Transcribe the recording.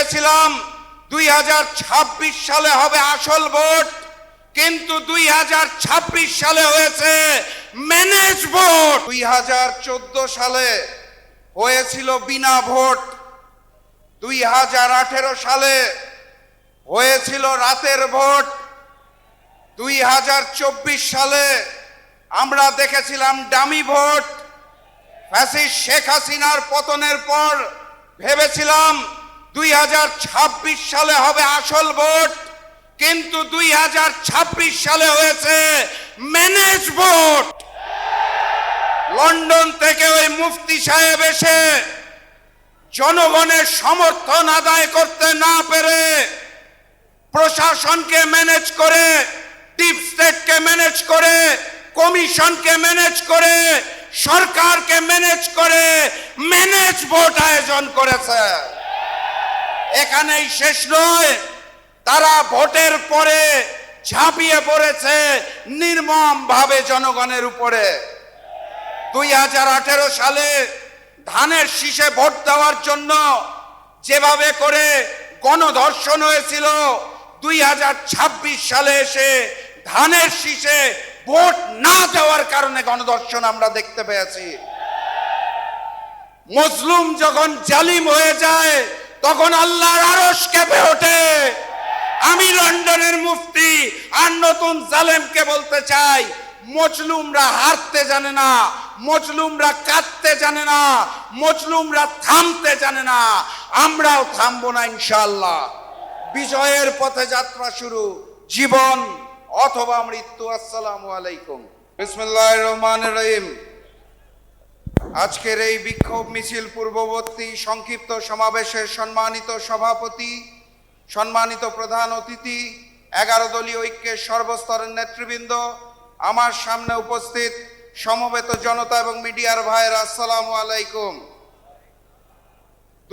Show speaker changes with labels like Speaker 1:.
Speaker 1: ভেবেছিলাম 2026 সালে হবে আসল ভোট, কিন্তু 2026 সালে হয়েছে ম্যানেজ ভোট। 2014 সালে হয়েছিল বিনা ভোট, 2018 সালে হয়েছিল রাতের ভোট, 2024 সালে আমরা দেখেছিলাম ডামি ভোট। ফ্যাসিস্ট শেখ হাসিনার পতনের পর ভেবেছিলাম 2026 সালে হবে আসল ভোট, কিন্তু 2026 সালে হয়েছে ম্যানেজ ভোট। লন্ডন থেকে ওই মুফতি সাহেব এসে জনগণের সমর্থন আদায় করতে না পেরে প্রশাসনকে ম্যানেজ করে, ডিপ স্টেটকে ম্যানেজ করে, কমিশনকে ম্যানেজ করে, সরকারকে ম্যানেজ করে ম্যানেজ ভোট আয়োজন করেছে। এখানেই শেষ নয়, তারা ভোটের পরে ঝাঁপিয়ে পড়েছে নির্মমভাবে জনগণের উপরে। 2018 সালে ধানের শীষে ভোট দেওয়ার জন্য যেভাবে করে গণধর্ষণ হয়েছিল, 2026 সালে এসে ধানের শীষে ভোট না দেওয়ার কারণে গণধর্ষণ আমরা দেখতে পেয়েছি। মজলুম যখন জালিম হয়ে যায় তখন আল্লাহর আরশ কেঁপে ওঠে। আমি লন্ডনের মুফতি আর নতুন জালেমকে বলতে চাই, মজলুমরা হারতে জানে না, মজলুমরা কাঁদতে জানে না, মজলুমরা থামতে জানে না। আমরাও থামবো না ইনশাআল্লাহ। বিজয়ের পথে যাত্রা শুরু, জীবন অথবা মৃত্যু। আসসালামু আলাইকুম। বিসমিল্লাহির রহমানির রহিম। আজকের এই বিক্ষোভ মিছিল পূর্ববর্তী সংক্ষিপ্ত সমাবেশের সম্মানিত সভাপতি, সম্মানিত প্রধান অতিথি, 11 দলীয় ঐক্যের সর্বস্তরের নেতৃবৃন্দ, আমার সামনে উপস্থিত সমবেত জনতা এবং মিডিয়ার ভাইয়েরা, আসসালামু আলাইকুম।